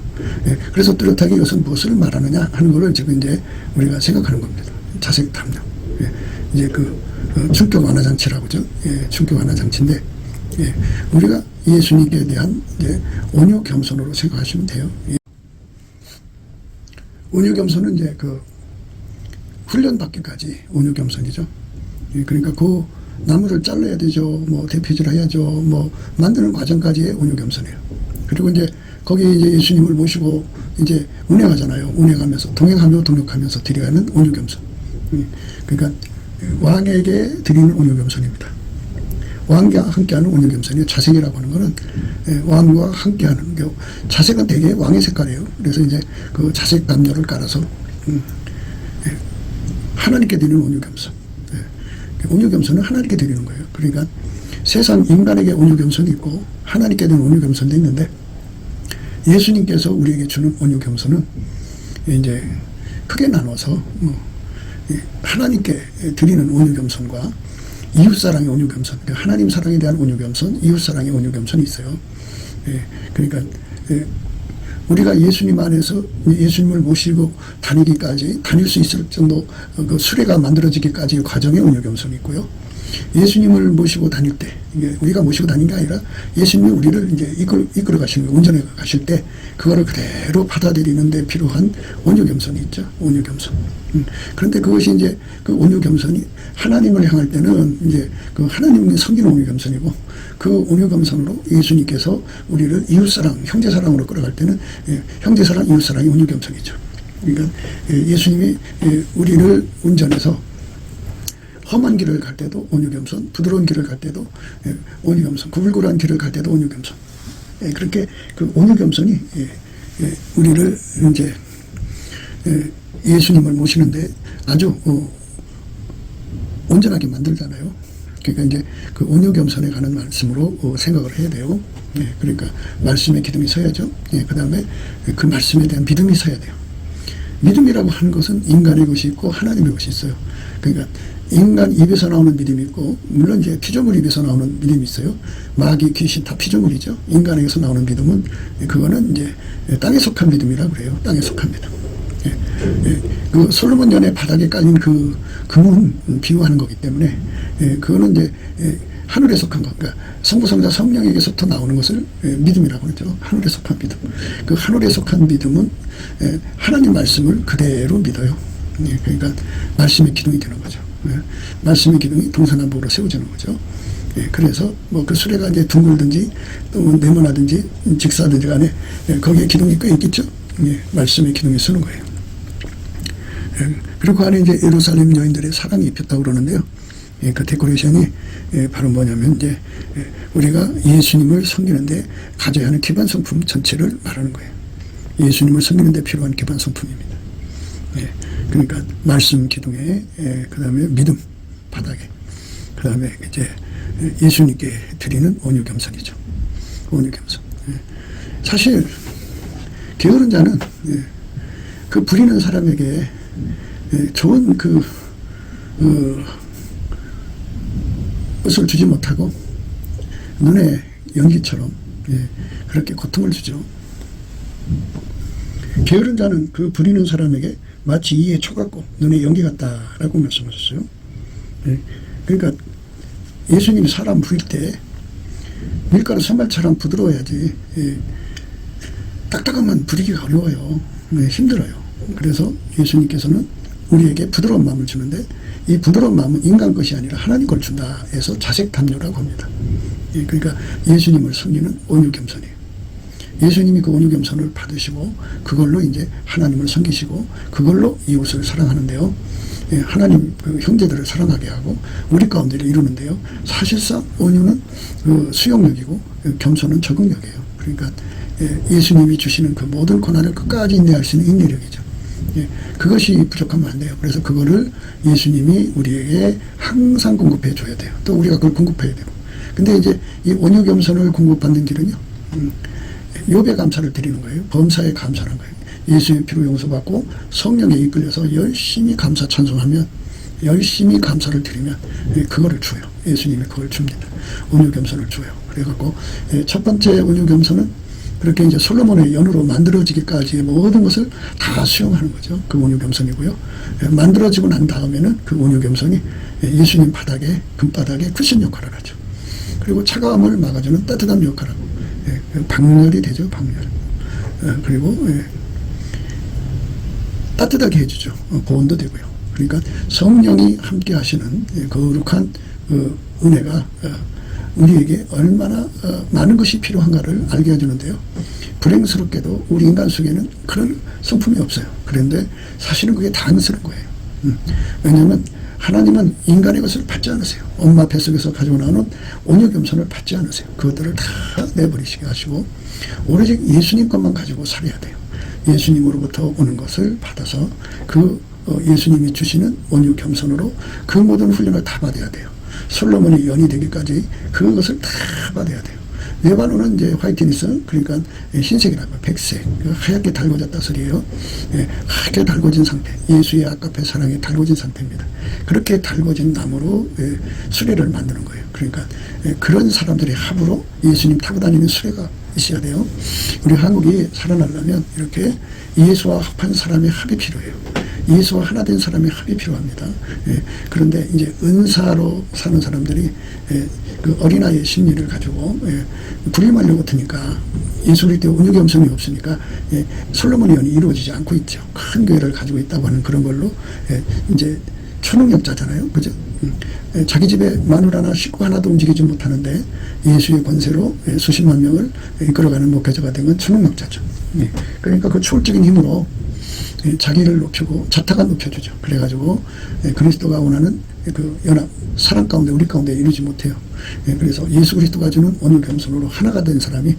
S1: 그래서 뚜렷하게 이것은 무엇을 말하느냐 하는 것을 지금 이제 우리가 생각하는 겁니다. 자색 담요. 이제 충격 완화 장치라고죠. 충격 완화 장치인데 우리가 예수님께 대한 이제 온유 겸손으로 생각하시면 돼요. 온유 겸손은 이제 훈련받기까지 온유 겸손이죠. 그러니까 그 나무를 잘라야 되죠. 뭐 대피질 해야죠. 뭐 만드는 과정까지의 온유 겸손이에요. 그리고 이제 거기 이제 예수님을 모시고 이제 운행하잖아요. 운행하면서 동행하며 동역하면서 드려가는 온유 겸손. 그러니까 왕에게 드리는 온유 겸손입니다. 왕과 함께하는 온유 겸손이에요. 자색이라고 하는 거는 왕과 함께하는 게 자색은 되게 왕의 색깔이에요. 그래서 이제 그 자색 담요를 깔아서 하나님께 드리는 온유 겸손. 온유 겸손은 하나님께 드리는 거예요. 그러니까 세상 인간에게 온유 겸손이 있고 하나님께 드리는 온유 겸손도 있는데 예수님께서 우리에게 주는 온유 겸손은 이제 크게 나눠서 하나님께 드리는 온유 겸손과 이웃사랑의 온유 겸손, 하나님 사랑에 대한 온유 겸손, 이웃사랑의 온유 겸손이 있어요. 그러니까 우리가 예수님 안에서 예수님을 모시고 다닐 수 있을 정도 그 수레가 만들어지기까지의 과정에 온유 겸손이 있고요. 예수님을 모시고 다닐 때, 이게 우리가 모시고 다닌 게 아니라 예수님이 우리를 이제 이끌어 가시는 거예요. 운전해 가실 때 그거를 그대로 받아들이는 데 필요한 온유 겸손이 있죠. 온유 겸손. 그런데 그것이 이제 그 온유 겸손이 하나님을 향할 때는 이제 그 하나님을 섬기는 온유 겸손이고 그 온유 겸손으로 예수님께서 우리를 이웃사랑, 형제사랑으로 끌어갈 때는 형제사랑, 이웃사랑이 온유 겸손이죠. 그러니까 예수님이 우리를 운전해서 험한 길을 갈 때도 온유 겸손, 부드러운 길을 갈 때도 온유 겸손, 구불구불한 길을 갈 때도 온유 겸손. 그렇게 그 온유 겸손이 우리를 이제 예수님을 모시는데 아주 온전하게 만들잖아요. 그러니까 이제 그 온유 겸손에 가는 말씀으로 생각을 해야 돼요. 그러니까 말씀의 기둥이 서야죠. 그 다음에 그 말씀에 대한 믿음이 서야 돼요. 믿음이라고 하는 것은 인간의 것이 있고 하나님의 것이 있어요. 그러니까 인간 입에서 나오는 믿음이 있고 물론 이제 피조물 입에서 나오는 믿음이 있어요. 마귀, 귀신 다 피조물이죠. 인간에게서 나오는 믿음은 그거는 이제 땅에 속한 믿음이라고 그래요. 땅에 속한 믿음. 그 솔로몬 연의 바닥에 깔린 그 금은 비유하는 거기 때문에 그거는 이제 하늘에 속한 거. 그러니까 성부, 성자, 성령에게서부터 나오는 것을 믿음이라고 그러죠. 하늘에 속한 믿음. 그 하늘에 속한 믿음은 하나님 말씀을 그대로 믿어요. 그러니까 말씀의 기둥이 되는 거죠. 말씀의 기둥이 동서남북으로 세워지는 거죠. 그래서 뭐 그 수레가 이제 둥글든지 또 네모나든지 직사든지 간에 거기에 기둥이 꽤 있겠죠. 말씀의 기둥이 서는 거예요. 그리고 그 안에 이제 예루살렘 여인들의 사랑이 입혔다고 그러는데요. 그 데코레이션이 바로 뭐냐면 이제 우리가 예수님을 섬기는데 가져야 하는 기반 성품 전체를 말하는 거예요. 예수님을 섬기는데 필요한 기반 성품입니다. 그러니까 말씀 기둥에, 그 다음에 믿음 바닥에, 그 다음에 이제 예수님께 드리는 온유 겸손이죠. 온유 겸손. 사실 게으른 자는 그 부리는 사람에게 좋은 것을 주지 못하고 눈에 연기처럼 그렇게 고통을 주죠. 게으른 자는 그 부리는 사람에게 마치 이에 초 같고 눈에 연기 같다라고 말씀하셨어요. 그러니까 예수님이 사람 부릴 때 밀가루 선발처럼 부드러워야지 딱딱하면 부리기가 어려워요. 힘들어요. 그래서 예수님께서는 우리에게 부드러운 마음을 주는데 이 부드러운 마음은 인간 것이 아니라 하나님 걸 준다 해서 자색담요라고 합니다. 그러니까 예수님을 섬기는 온유 겸손이에요. 예수님이 그 온유 겸손을 받으시고 그걸로 이제 하나님을 섬기시고 그걸로 이웃을 사랑하는데요. 하나님 그 형제들을 사랑하게 하고 우리 가운데를 이루는데요. 사실상 온유는 수용력이고 겸손은 적응력이에요. 그러니까 예수님이 주시는 그 모든 고난을 끝까지 인내할 수 있는 인내력이죠. 그것이 부족하면 안 돼요. 그래서 그거를 예수님이 우리에게 항상 공급해 줘야 돼요. 또 우리가 그걸 공급해야 되고. 근데 이제 이 온유 겸손을 공급받는 길은요. 욥의 감사를 드리는 거예요. 범사에 감사하는 거예요. 예수의 피로 용서받고 성령에 이끌려서 열심히 감사 찬송하면 열심히 감사를 드리면 그거를 줘요. 예수님이 그걸 줍니다. 온유 겸손을 줘요. 그래갖고 첫 번째 온유 겸손은 그렇게 이제 솔로몬의 연으로 만들어지기까지의 모든 것을 다 수용하는 거죠. 그 온유 겸손이고요. 만들어지고 난 다음에는 그 온유 겸손이 예수님 바닥에 금바닥에 쿠션 역할을 하죠. 그리고 차가움을 막아주는 따뜻한 역할을 하고 방열이 되죠. 방열. 그리고 따뜻하게 해주죠. 보온도 되고요. 그러니까 성령이 함께 하시는 거룩한 은혜가 우리에게 얼마나 많은 것이 필요한가를 알게 해주는데요. 불행스럽게도 우리 인간 속에는 그런 성품이 없어요. 그런데 사실은 그게 당연스러운 거예요. 왜냐하면 하나님은 인간의 것을 받지 않으세요. 엄마 뱃속에서 가지고 나오는 온유 겸손을 받지 않으세요. 그것들을 다 내버리시게 하시고 오로지 예수님 것만 가지고 살아야 돼요. 예수님으로부터 오는 것을 받아서 그 예수님이 주시는 온유 겸손으로 그 모든 훈련을 다 받아야 돼요. 솔로몬이 연이 되기까지 그것을 다 받아야 돼요. 레바논은 이제 화이트니스, 그러니까 흰색이라고 백색, 하얗게 달궈졌다 소리예요. 하얗게 달궈진 상태, 예수의 아까페 사랑에 달궈진 상태입니다. 그렇게 달궈진 나무로 수레를 만드는 거예요. 그러니까 그런 사람들의 합으로 예수님 타고 다니는 수레가 있어야 돼요. 우리 한국이 살아나려면 이렇게 예수와 합한 사람의 합이 필요해요. 예수와 하나 된 사람의 합이 필요합니다. 그런데 이제 은사로 사는 사람들이 그 어린아이의 심리를 가지고 불임하려고 드니까 예수 그리스도의 온유 겸손이 없으니까 솔로몬의 연이 이루어지지 않고 있죠. 큰 교회를 가지고 있다고 하는 그런 걸로 이제 초능력자잖아요. 그죠? 자기 집에 마누라 하나 식구 하나도 움직이지 못하는데 예수의 권세로 수십만 명을 이끌어가는 목회자가 된 건 초능력자죠. 그러니까 그 초월적인 힘으로 자기를 높이고 자타가 높여주죠. 그래가지고 그리스도가 원하는 그 연합 사랑 가운데 우리 가운데 이루지 못해요. 그래서 예수 그리스도가 주는 온유 겸손으로 하나가 된 사람이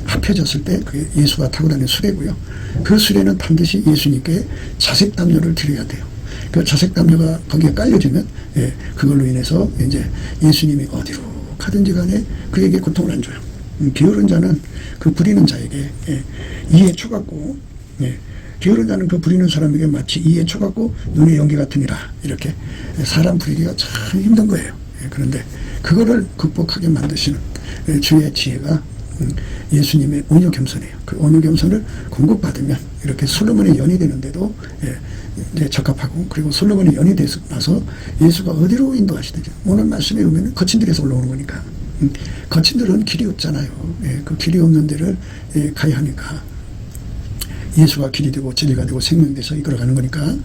S1: 합해졌을 때 그게 예수가 타고 다니는 수레고요. 그 수레는 반드시 예수님께 자색 담요를 드려야 돼요. 그 자색 담요가 거기에 깔려지면 그걸로 인해서 이제 예수님이 어디로 가든지 간에 그에게 고통을 안 줘요. 게으른 자는 그 부리는 자에게 이에 초같고 게으른 자는 그 부리는 사람에게 마치 이에 초같고 눈에 연기 같으니라. 이렇게 사람 부리기가 참 힘든 거예요. 그런데 그거를 극복하게 만드시는 주의 지혜가 예수님의 온유 겸손이에요. 그 온유 겸손을 공급받으면 이렇게 솔로몬의 연이 되는데도 이제 적합하고, 그리고 솔로몬의 연이 되고 나서 예수가 어디로 인도하시든지, 오늘 말씀에 보면 거친 데에서 올라오는 거니까 거친 데는 길이 없잖아요. 그 길이 없는 데를 가야 하니까 예수가 길이 되고 진리가 되고 생명이 돼서 이끌어가는 거니까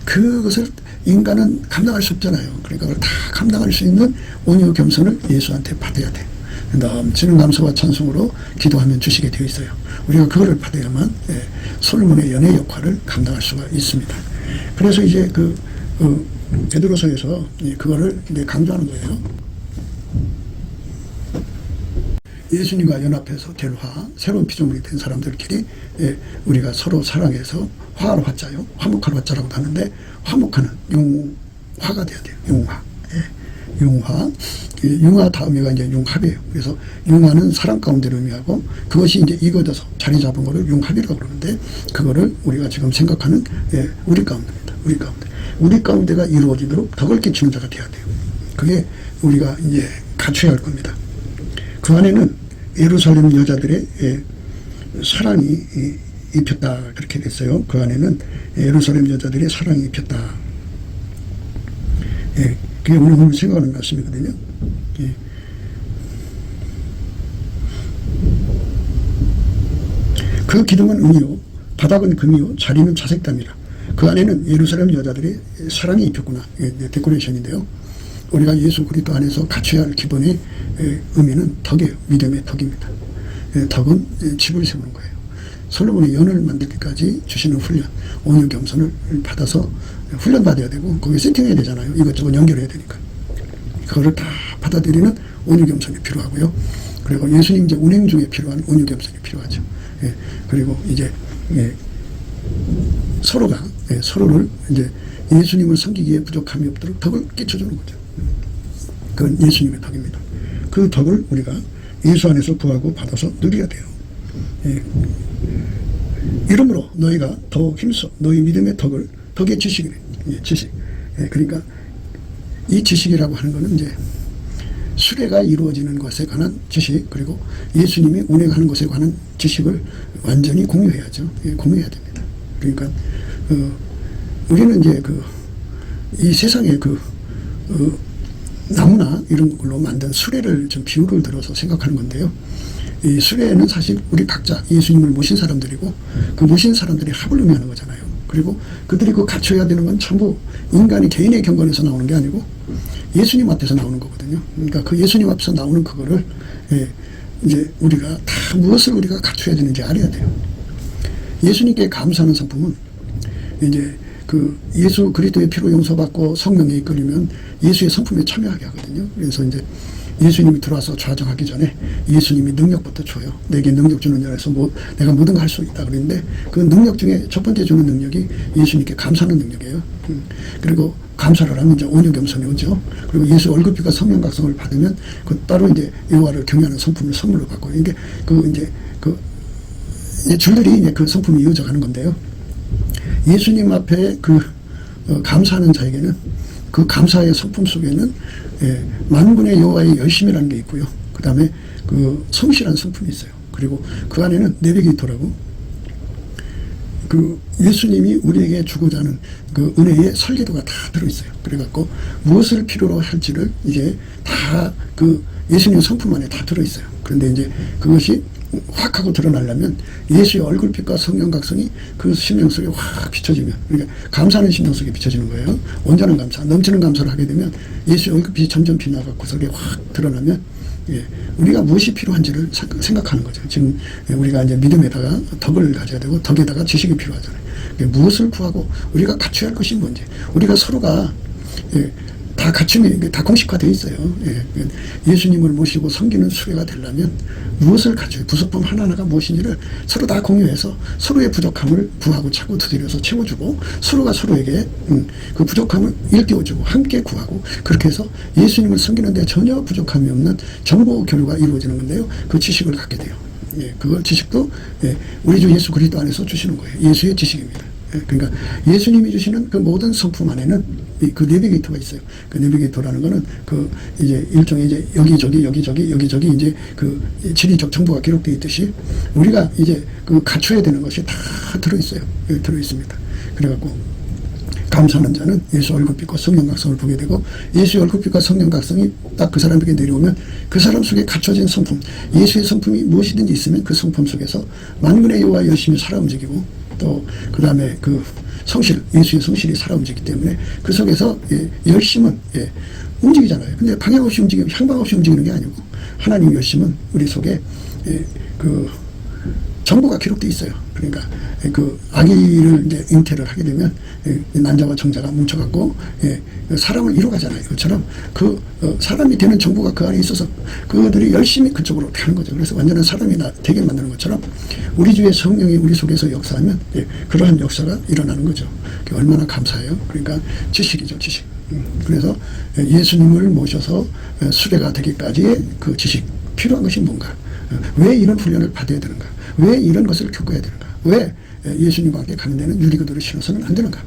S1: 그것을 인간은 감당할 수 없잖아요. 그러니까 그걸 다 감당할 수 있는 온유 겸손을 예수한테 받아야 돼요. 넘치는 감사와 찬송으로 기도하면 주시게 되어 있어요. 우리가 그거를 받아야만 솔로몬의 연의 역할을 감당할 수가 있습니다. 그래서 이제 그 베드로서에서 그거를 이제 강조하는 거예요. 예수님과 연합해서 될 화, 새로운 피조물이 된 사람들끼리 우리가 서로 사랑해서 화할 화자요, 화목할 화자라고도 하는데, 화목하는 융화가 돼야 돼요. 융화. 융화. 융화 다음에가 이제 융합이에요. 그래서 융화는 사랑 가운데를 의미하고, 그것이 이제 이거져서 자리 잡은 거를 융합이라고 그러는데, 그거를 우리가 지금 생각하는 우리 가운데입니다. 우리 가운데. 우리 가운데가 이루어지도록 덕을 끼치는 자가 돼야 돼요. 그게 우리가 이제 갖춰야 할 겁니다. 그 안에는 예루살렘 여자들의 사랑이 입혔다, 그렇게 됐어요. 그 안에는 예루살렘 여자들의 사랑이 입혔다. 그게 오늘 생각하는 말씀이거든요. 그 기둥은 은이요, 바닥은 금이요, 자리는 자색담이라. 그 안에는 예루살렘 여자들의 사랑이 입혔구나. 데코레이션인데요. 우리가 예수 그리스도 안에서 갖춰야 할 기본의 의미는 덕이에요. 믿음의 덕입니다. 덕은 집을 세우는 거예요. 솔로몬이 연을 만들기까지 주시는 훈련, 온유 겸손을 받아서 훈련 받아야 되고, 거기에 세팅해야 되잖아요. 이것저것 연결해야 되니까. 그거를 다 받아들이는 온유 겸손이 필요하고요. 그리고 예수님 이제 운행 중에 필요한 온유 겸손이 필요하죠. 그리고 이제 서로가 서로를 이제 예수님을 섬기기에 부족함이 없도록 덕을 끼쳐주는 거죠. 그건 예수님의 덕입니다. 그 덕을 우리가 예수 안에서 구하고 받아서 누려야 돼요. 이러므로 너희가 더 힘써 너희 믿음의 덕을, 덕의 지식이래. 지식. 그러니까 이 지식이라고 하는 거는 이제 수레가 이루어지는 것에 관한 지식, 그리고 예수님이 운행하는 것에 관한 지식을 완전히 공유해야죠. 공유해야 됩니다. 그러니까 우리는 이제 이 세상에 나무나 이런 걸로 만든 수레를 좀 비유를 들어서 생각하는 건데요. 이 수레는 사실 우리 각자 예수님을 모신 사람들이고, 그 모신 사람들이 합을 의미하는 거잖아요. 그리고 그들이 갖춰야 되는 건 전부 인간이 개인의 경건에서 나오는 게 아니고 예수님 앞에서 나오는 거거든요. 그러니까 그 예수님 앞에서 나오는 그거를 이제 우리가 다 무엇을 우리가 갖춰야 되는지 알아야 돼요. 예수님께 감사하는 성품은 이제 예수 그리스도의 피로 용서받고 성령에 이끌리면 예수의 성품에 참여하게 하거든요. 그래서 이제 예수님이 들어와서 좌정하기 전에 예수님이 능력부터 줘요. 내게 능력 주는 자라서 내가 모든 걸 할 수 있다 그랬는데, 그 능력 중에 첫 번째 주는 능력이 예수님께 감사하는 능력이에요. 그리고 감사를 하면 이제 온유 겸손이 오죠. 그리고 예수 얼굴빛과 성령 각성을 받으면 따로 이제 여호와를 경외하는 성품을 선물로 받고, 이게 줄들이 이제 그 성품이 이어져 가는 건데요. 예수님 앞에 감사하는 자에게는 그 감사의 성품 속에는 만군의 여호와의 열심이라는 게 있고요. 그 다음에 성실한 성품이 있어요. 그리고 그 안에는 내비게이터라고 예수님이 우리에게 주고자 하는 그 은혜의 설계도가 다 들어있어요. 그래갖고 무엇을 필요로 할지를 이제 다 예수님 성품 안에 다 들어있어요. 그런데 이제 그것이 확 하고 드러나려면 예수의 얼굴빛과 성령 각성이 그 심령 속에 확 비춰지면, 그러니까 감사하는 심령 속에 비춰지는 거예요. 온전한 감사, 넘치는 감사를 하게 되면 예수의 얼굴빛이 점점 빛나고 그 속에 확 드러나면 우리가 무엇이 필요한지를 생각하는 거죠. 지금 우리가 이제 믿음에다가 덕을 가져야 되고, 덕에다가 지식이 필요하잖아요. 무엇을 구하고 우리가 갖춰야 할 것이 뭔지, 우리가 서로가 다 갖추면 다 공식화되어 있어요. 예수님을 모시고 섬기는 수레가 되려면 무엇을 갖춰요? 부속품 하나하나가 무엇인지를 서로 다 공유해서 서로의 부족함을 구하고 찾고 두드려서 채워주고, 서로가 서로에게 그 부족함을 일깨워주고 함께 구하고, 그렇게 해서 예수님을 섬기는데 전혀 부족함이 없는 정보 교류가 이루어지는 건데요. 그 지식을 갖게 돼요. 그걸 지식도 우리 주 예수 그리스도 안에서 주시는 거예요. 예수의 지식입니다. 그러니까 예수님이 주시는 그 모든 성품 안에는 그 내비게이터가 있어요. 그 내비게이터라는 거는 이제 일종의 이제 여기저기 이제 지리적 정보가 기록되어 있듯이 우리가 이제 갖춰야 되는 것이 다 들어있어요. 들어있습니다. 그래갖고 감사하는 자는 예수 얼굴빛과 성령 각성을 보게 되고, 예수의 얼굴빛과 성령 각성이 딱 그 사람에게 내려오면 그 사람 속에 갖춰진 성품, 예수의 성품이 무엇이든지 있으면 그 성품 속에서 만군의 여호와 열심히 살아 움직이고, 또 그 다음에 성실, 예수의 성실이 살아 움직이기 때문에 그 속에서 열심은 움직이잖아요. 근데 방향 없이 움직이면, 향방 없이 움직이는 게 아니고, 하나님의 열심은 우리 속에 정보가 기록돼 있어요. 그러니까 그 아기를 이제 잉태를 하게 되면 난자와 정자가 뭉쳐갖고 사람을 이뤄가잖아요. 그처럼 사람이 되는 정보가 그 안에 있어서 그들이 열심히 그쪽으로 하는 거죠. 그래서 완전한 사람이 되게 만드는 것처럼 우리 주의 성령이 우리 속에서 역사하면 그러한 역사가 일어나는 거죠. 얼마나 감사해요. 그러니까 지식이죠, 지식. 그래서 예수님을 모셔서 수레가 되기까지의 그 지식, 필요한 것이 뭔가, 왜 이런 훈련을 받아야 되는가, 왜 이런 것을 겪어야 되는가, 왜 예수님과 함께 가는 데는 유리구두를 신어서는 안 되는가,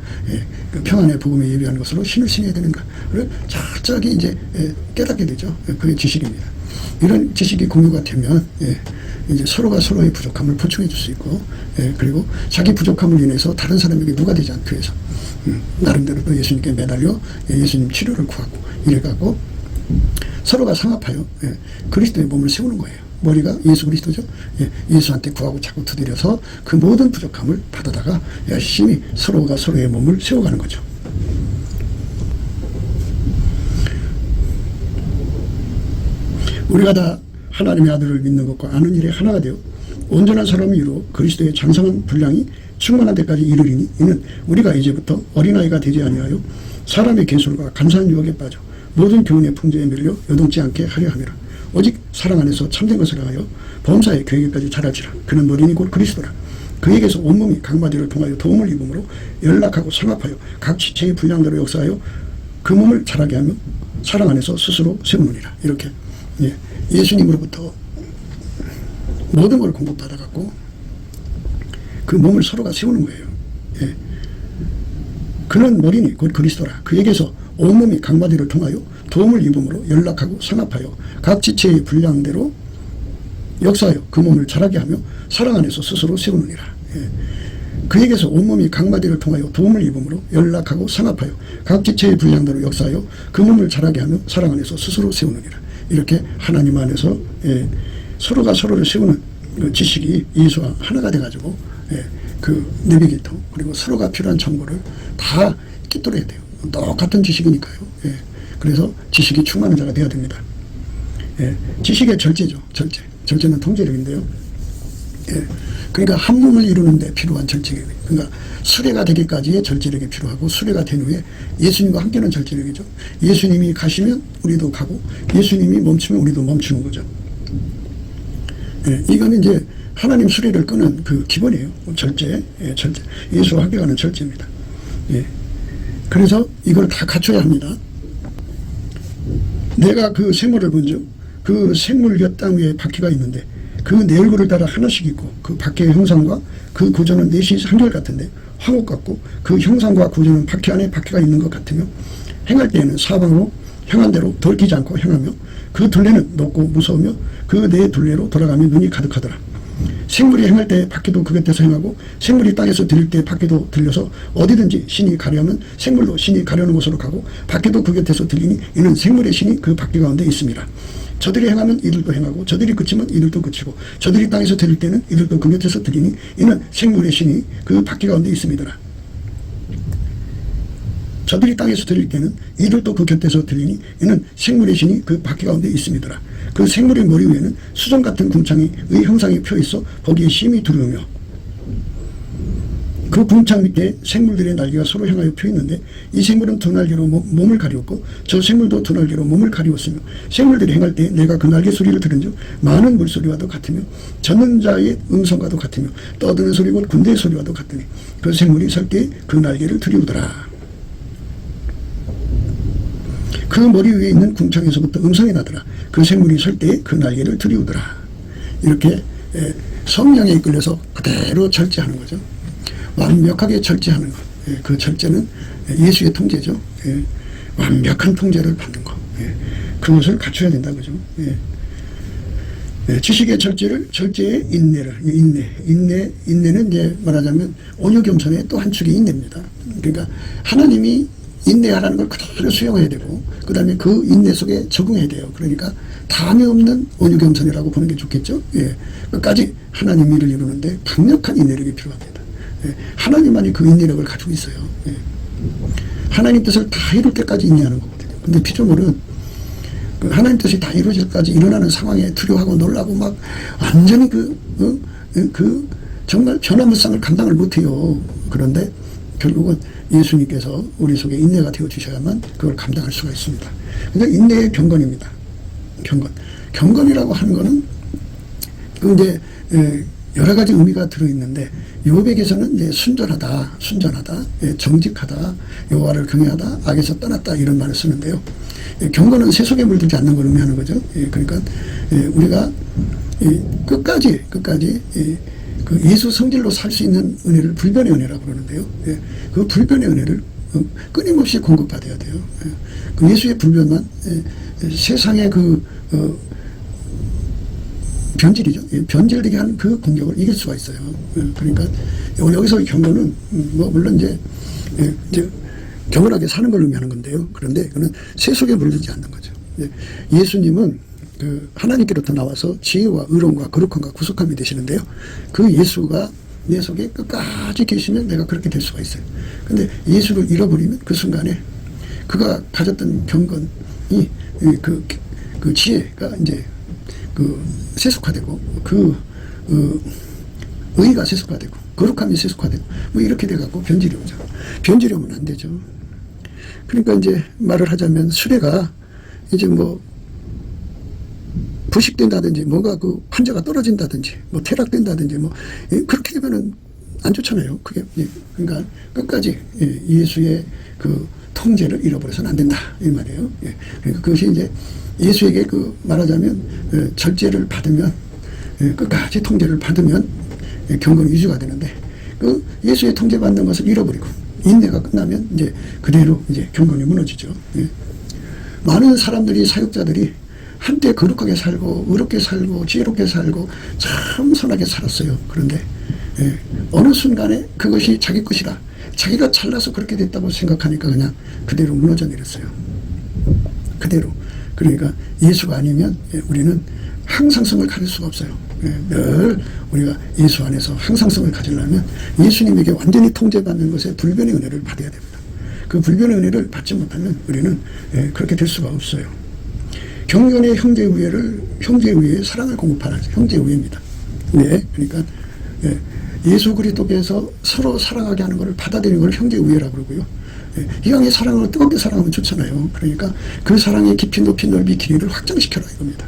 S1: 그 평안의 복음에 예비한 것으로 신을 신어야 되는가, 를 자작이 이제 깨닫게 되죠. 그게 지식입니다. 이런 지식이 공유가 되면 이제 서로가 서로의 부족함을 보충해 줄 수 있고, 그리고 자기 부족함을 인해서 다른 사람에게 누가 되지 않기 위해서 나름대로 또 예수님께 매달려 예수님 치료를 구하고 이래가고 서로가 상합하여 그리스도의 몸을 세우는 거예요. 머리가 예수 그리스도죠. 예수한테 구하고 자꾸 두드려서 그 모든 부족함을 받아다가 열심히 서로가 서로의 몸을 세워가는 거죠. 우리가 다 하나님의 아들을 믿는 것과 아는 일에 하나가 되어 온전한 사람이 이루어 그리스도의 장성한 분량이 충만한 데까지 이르리니 이는 우리가 이제부터 어린아이가 되지 아니하여 사람의 계술과 감사한 유혹에 빠져 모든 교훈의 풍조에 밀려 요동치 않게 하려 함이라. 오직 사랑 안에서 참된 것을 하여 범사의 교회까지 자랄지라. 그는 머리니 곧 그리스도라. 그에게서 온몸이 각 마디를 통하여 도움을 입음으로 연락하고 상합하여 각 지체의 분량대로 역사하여 그 몸을 자라게 하며 사랑 안에서 스스로 세우느니라. 이렇게 예수님으로부터 모든 걸 공급받아갖고 그 몸을 서로가 세우는 거예요. 그는 머리니 곧 그리스도라. 그에게서 온몸이 각 마디를 통하여 도움을 입음으로 연락하고 상합하여 각 지체의 분량대로 역사하여 그 몸을 자라게 하며 사랑 안에서 스스로 세우느니라. 그에게서 온몸이 각 마디를 통하여 도움을 입음으로 연락하고 상합하여 각 지체의 분량대로 역사하여 그 몸을 자라게 하며 사랑 안에서 스스로 세우느니라. 이렇게 하나님 안에서 서로가 서로를 세우는 그 지식이 예수와 하나가 돼가지고 그 내비게이터 그리고 서로가 필요한 정보를 다 깃들어야 돼요. 똑같은 지식이니까요. 그래서 지식이 충만한 자가 되어야 됩니다. 지식의 절제죠. 절제는 통제력인데요. 그러니까 한 몸을 이루는데 필요한 절제력이, 그러니까 수레가 되기까지의 절제력이 필요하고 수레가 된 후에 예수님과 함께는 절제력이죠. 예수님이 가시면 우리도 가고 예수님이 멈추면 우리도 멈추는 거죠. 이거는 이제 하나님 수레를 끄는 그 기본이에요. 절제. 예수와 함께 가는 절제입니다. 그래서 이걸 다 갖춰야 합니다. 내가 그 생물을 본즉 그 생물 몇 땅 위에 바퀴가 있는데 그 네 얼굴을 따라 하나씩 있고 그 바퀴의 형상과 그 구조는 넷이 한결같은데 화목 같고 그 형상과 구조는 바퀴 안에 바퀴가 있는 것 같으며 행할 때에는 사방으로 향한 대로 돌이키지 않고 향하며 그 둘레는 높고 무서우며 그 네 둘레로 돌아가며 눈이 가득하더라. 생물이 행할 때 바퀴도 그 곁에서 행하고 생물이 땅에서 들릴 때 바퀴도 들려서 어디든지 신이 가려면 생물도 신이 가려는 곳으로 가고 바퀴도 그 곁에서 들리니 이는 생물의 신이 그 바퀴 가운데 있습니다. 저들이 행하면 이들도 행하고 저들이 그치면 이들도 그치고 저들이 땅에서 들릴 때는 이들도 그 곁에서 들리니 이는 생물의 신이 그 바퀴 가운데 있습니다. 저들이 땅에서 들릴 때는 이들도 그 곁에서 들리니 이는 생물의 신이 그 바퀴 가운데 있습니다. 그 생물의 머리 위에는 수정 같은 궁창의 형상이 펴 있어 거기에 심이 두르며 그 궁창 밑에 생물들의 날개가 서로 향하여 펴 있는데 이 생물은 두 날개로 몸을 가리웠고 저 생물도 두 날개로 몸을 가리웠으며 생물들이 행할 때 내가 그 날개 소리를 들은즉 많은 물소리와도 같으며 젖는 자의 음성과도 같으며 떠드는 소리고 군대의 소리와도 같으니 그 생물이 설 때 그 날개를 들이우더라. 그 머리 위에 있는 궁창에서부터 음성이 나더라. 그 생물이 설 때 그 날개를 들이우더라. 이렇게 성령에 이끌려서 그대로 절제하는 거죠. 완벽하게 절제하는 것. 그 절제는 예수의 통제죠. 완벽한 통제를 받는 것. 그것을 갖춰야 된다 그죠. 지식의 절제의 인내를, 인내는 이제 말하자면 온유겸손의 또 한 축이 인내입니다. 그러니까 하나님이 인내하라는 걸 그대로 수용해야 되고, 그 다음에 그 인내 속에 적응해야 돼요. 그러니까 담이 없는 온유겸손이라고 보는 게 좋겠죠. 끝까지 하나님 일을 이루는데 강력한 인내력이 필요합니다. 하나님만이 그 인내력을 가지고 있어요. 하나님 뜻을 다 이룰 때까지 인내하는 거거든요. 근데 피조물은 그 하나님 뜻이 다 이루어질 때까지 일어나는 상황에 두려워하고 놀라고 막 완전히 그 정말 변화무쌍을 감당을 못해요. 그런데 결국은 예수님께서 우리 속에 인내가 되어주셔야만 그걸 감당할 수가 있습니다. 그러니까 인내의 경건입니다. 경건이라고 하는 거는 그 이제 여러 가지 의미가 들어있는데 요백에서는 이제 순전하다, 정직하다, 여호와를 경외하다, 악에서 떠났다 이런 말을 쓰는데요. 경건은 세속에 물들지 않는 걸 의미하는 거죠. 그러니까 우리가 끝까지 그 예수 성질로 살 수 있는 은혜를 불변의 은혜라고 그러는데요. 그 불변의 은혜를 끊임없이 공급받아야 돼요. 그 예수의 불변만 세상의 변질이죠. 변질되게 하는 그 공격을 이길 수가 있어요. 그러니까 여기서 경건은 뭐 물론 이제 경건하게 사는 걸 의미하는 건데요. 그런데 그는 세속에 물들지 않는 거죠. 예수님은 그 하나님께로부터 나와서 지혜와 의로움과 거룩함과 구속함이 되시는데요. 그 예수가 내 속에 끝까지 계시면 내가 그렇게 될 수가 있어요. 근데 예수를 잃어버리면 그 순간에 그가 가졌던 경건이 그 지혜가 이제 세속화되고 의가 세속화되고 거룩함이 세속화되고 뭐 이렇게 돼갖고 변질이 오죠. 변질이 오면 안 되죠. 그러니까 이제 말을 하자면 수레가 이제 뭐 부식된다든지 뭔가 그 환자가 떨어진다든지 뭐 퇴락된다든지 뭐 그렇게 되면은 안 좋잖아요. 그게 그러니까 끝까지 예수의 그 통제를 잃어버려서는 안 된다 이 말이에요. 그러니까 그것이 이제 예수에게 말하자면 절제를 받으면 끝까지 통제를 받으면 경건이 유지가 되는데 그 예수의 통제받는 것을 잃어버리고 인내가 끝나면 이제 그대로 이제 경건이 무너지죠. 많은 사람들이 사역자들이 한때 거룩하게 살고 의롭게 살고 지혜롭게 살고 참 선하게 살았어요. 그런데 어느 순간에 그것이 자기 것이라 자기가 잘나서 그렇게 됐다고 생각하니까 그냥 그대로 무너져 내렸어요. 그대로. 그러니까 예수가 아니면 우리는 항상성을 가질 수가 없어요. 늘 우리가 예수 안에서 항상성을 가지려면 예수님에게 완전히 통제받는 것에 불변의 은혜를 받아야 됩니다. 그 불변의 은혜를 받지 못하면 우리는 그렇게 될 수가 없어요. 경건의 형제의회에 사랑을 공급하는 형제의회입니다. 그러니까 예수 그리스도께서 서로 사랑하게 하는 것을 받아들이는 걸 형제의회라고 그러고요. 이왕에 사랑을 뜨겁게 사랑하면 좋잖아요. 그러니까 그 사랑의 깊이 높이 넓이 길이를 확장시켜라 이겁니다.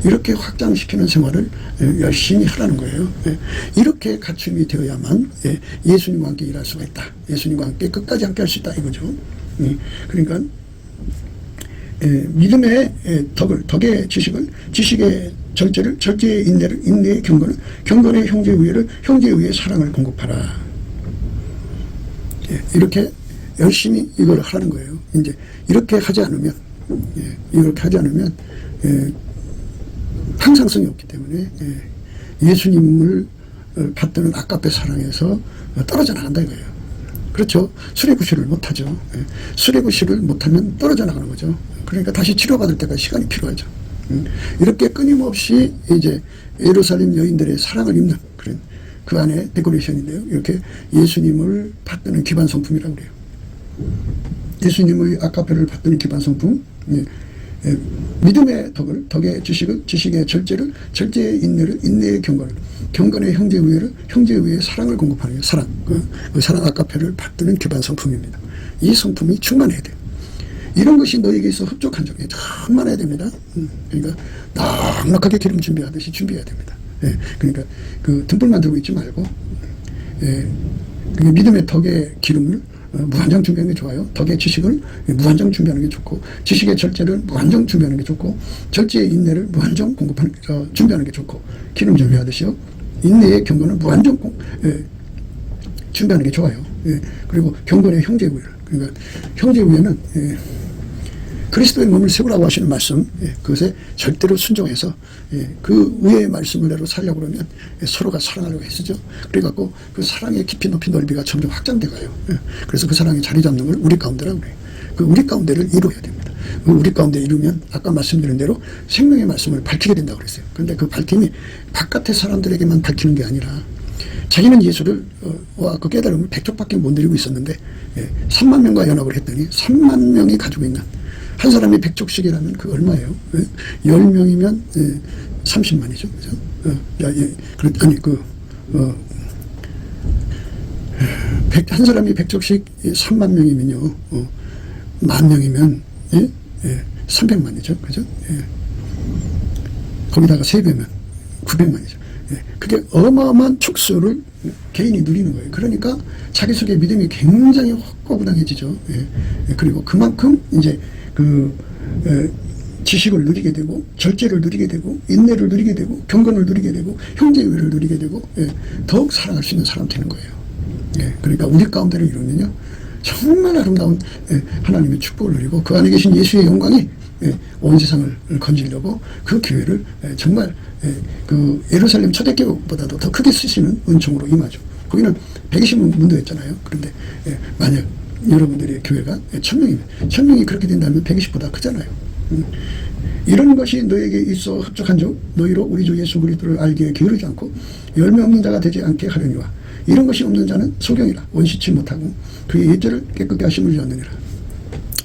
S1: 이렇게 확장시키는 생활을 열심히 하라는 거예요. 이렇게 갖춤이 되어야만 예수님과 함께 일할 수가 있다. 예수님과 함께 끝까지 함께 할 수 있다 이거죠. 그러니까 믿음의 덕의 지식의 절제를, 절제의 인내를, 인내의 경건의 형제의회의 사랑을 공급하라. 이렇게 열심히 이걸 하라는 거예요. 이제 이렇게 하지 않으면 항상성이 없기 때문에 예수님을 받드는 아까페 사랑에서 떨어져 나간다 이거예요. 그렇죠. 수레구실을 못하죠. 수레구실을 못하면 떨어져 나가는 거죠. 그러니까 다시 치료받을 때까지 시간이 필요하죠. 이렇게 끊임없이 이제 예루살렘 여인들의 사랑을 입는 그런 그 안에 데코레이션인데요. 이렇게 예수님을 받드는 기반 성품이라고 그래요. 예수님의 아카페를 받드는 기반 성품, 믿음의 덕의 지식의 절제를, 절제의 인내를, 인내의 경건의 형제의회의 사랑을 공급하는 사랑, 그 사랑 아카페를 받드는 기반 성품입니다. 이 성품이 충만해야 돼요. 이런 것이 너에게 있어 흡족한 적이 충만해야 됩니다. 그러니까 넉넉하게 기름 준비하듯이 준비해야 됩니다. 그러니까 그 등불만 들고 있지 말고 믿음의 덕의 기름을 무한정 준비하는 게 좋아요. 덕의 지식을 무한정 준비하는 게 좋고, 지식의 절제를 무한정 준비하는 게 좋고, 절제의 인내를 무한정 준비하는 게 좋고, 기름 준비하듯이요. 인내의 경건을 무한정 준비하는 게 좋아요. 그리고 경건의 형제의회를. 그러니까 형제의회는 그리스도의 몸을 세우라고 하시는 말씀, 그것에 절대로 순종해서 그 의의 말씀을대로 살려고 그러면 서로가 사랑하려고 애쓰죠. 그래갖고 그 사랑의 깊이 높이 넓이가 점점 확장돼 가요. 그래서 그 사랑이 자리 잡는 걸 우리 가운데라고 그래요. 그 우리 가운데를 이루어야 됩니다. 우리 가운데 이루면 아까 말씀드린 대로 생명의 말씀을 밝히게 된다고 그랬어요. 그런데 그 밝힘이 바깥의 사람들에게만 밝히는 게 아니라 자기는 예수를 그 깨달음을 100족밖에 못 누리고 있었는데 3만 명과 연합을 했더니 3만 명이 가지고 있는 한 사람이 100족씩이라면 그 얼마예요? 10명이면 30만이죠. 그죠? 한 사람이 100족씩 3만 명이면요. 10,000명이면 300만이죠. 그죠? 거기다가 3배면 900만이죠. 그게 어마어마한 축소를 개인이 누리는 거예요. 그러니까 자기 속에 믿음이 굉장히 확고부당해지죠. 그리고 그만큼 이제 지식을 누리게 되고, 절제를 누리게 되고, 인내를 누리게 되고, 경건을 누리게 되고, 형제의를 누리게 되고, 더욱 사랑할 수 있는 사람 되는 거예요. 그러니까 우리 가운데를 이루면요, 정말 아름다운 하나님의 축복을 누리고, 그 안에 계신 예수의 영광이 온 세상을 건지려고 그 교회를 정말 그 예루살렘 초대교회보다도 더 크게 쓰시는 은총으로 임하죠. 거기는 120문도였잖아요. 그런데 만약 여러분들의 교회가 1000명이면 1000명이 그렇게 된다면 120보다 크잖아요. 이런 것이 너에게 있어 합족한즉 너희로 우리 주 예수 그리스도를 알기에 게으르지 않고 열매 없는 자가 되지 않게 하려니와 이런 것이 없는 자는 소경이라 원시치 못하고 그의 예절을 깨끗게 하심을 얻느니라.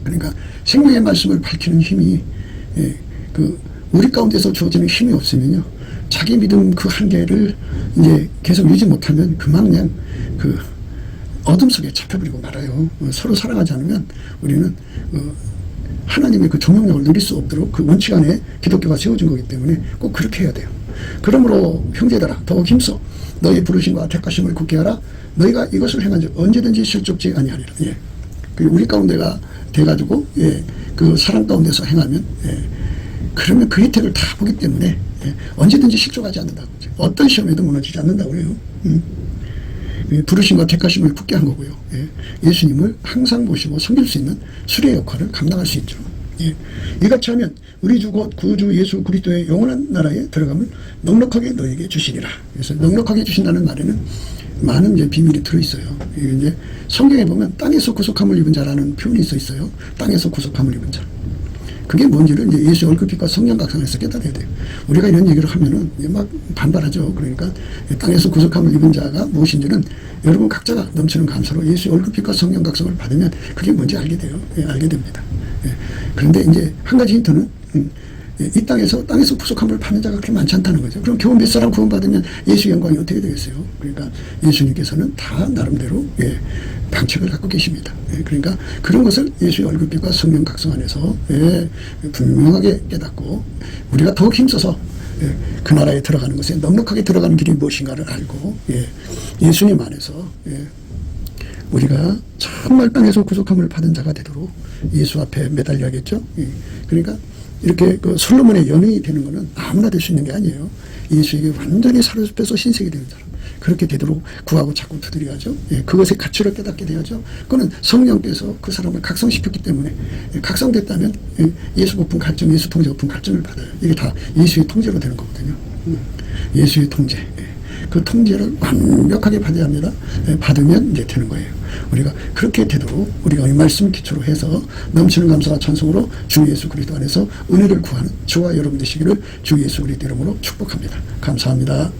S1: 그러니까 생명의 말씀을 밝히는 힘이 우리 가운데서 주어지는 힘이 없으면요, 자기 믿음 그 한계를 이제 계속 유지 못하면 그냥 그 어둠 속에 잡혀버리고 말아요. 서로 사랑하지 않으면 우리는 하나님의 그 조명력을 누릴 수 없도록 그 원칙 안에 기독교가 세워진 거기 때문에 꼭 그렇게 해야 돼요. 그러므로 형제들아 더욱 힘써 너희 부르심과 택하심을 굳게 하라. 너희가 이것을 행한즉 언제든지 실족지 아니하리라. 우리 가운데가 돼가지고 그 사랑 가운데서 행하면 그러면 그 혜택을 다 보기 때문에 언제든지 실족하지 않는다고. 어떤 시험에도 무너지지 않는다고 그래요. 부르심과 택하심을 굳게 한 거고요. 예수님을 항상 모시고 섬길 수 있는 수레 역할을 감당할 수 있죠. 이같이 하면 우리 주 곧 구주 예수 그리스도의 영원한 나라에 들어감을 넉넉하게 너에게 주시리라. 그래서 넉넉하게 주신다는 말에는 많은 이제 비밀이 들어있어요. 이제 성경에 보면 땅에서 구속함을 입은 자라는 표현이 있어요. 땅에서 구속함을 입은 자. 그게 뭔지를 이제 예수 얼굴빛과 성령 각성에서 깨달아야 돼요. 우리가 이런 얘기를 하면은 막 반발하죠. 그러니까 땅에서 구속함을 입은 자가 무엇인지는 여러분 각자가 넘치는 감사로 예수 얼굴빛과 성령 각성을 받으면 그게 뭔지 알게 돼요. 알게 됩니다. 그런데 이제 한 가지 힌트는 이 땅에서 구속함을 받는 자가 그렇게 많지 않다는 거죠. 그럼 겨우 몇 사람 구원받으면 예수 영광이 어떻게 되겠어요? 그러니까 예수님께서는 다 나름대로 방책을 갖고 계십니다. 그러니까 그런 것을 예수의 얼굴빛과 성령 각성 안에서 분명하게 깨닫고 우리가 더욱 힘써서 그 나라에 들어가는 것에 넉넉하게 들어가는 길이 무엇인가를 알고 예수님 안에서 우리가 정말 땅에서 구속함을 받은 자가 되도록 예수 앞에 매달려야겠죠. 그러니까 이렇게 그 솔로몬의 연예인이 되는 것은 아무나 될 수 있는 게 아니에요. 예수에게 완전히 사로잡혀서 신세계 되는 사람. 그렇게 되도록 구하고 자꾸 두드려야죠. 그것의 가치를 깨닫게 돼야죠. 그거는 성령께서 그 사람을 각성시켰기 때문에 각성됐다면 예수 고품 갈증, 예수 통제 고품 갈증을 받아요. 이게 다 예수의 통제로 되는 거거든요. 예수의 통제. 그 통제를 완벽하게 받아야 합니다. 받으면 이제 되는 거예요. 우리가 그렇게 되도록 우리가 이 말씀 기초로 해서 넘치는 감사와 찬송으로 주 예수 그리스도 안에서 은혜를 구하는 저와 여러분 되시기를 주 예수 그리스도 이름으로 축복합니다. 감사합니다.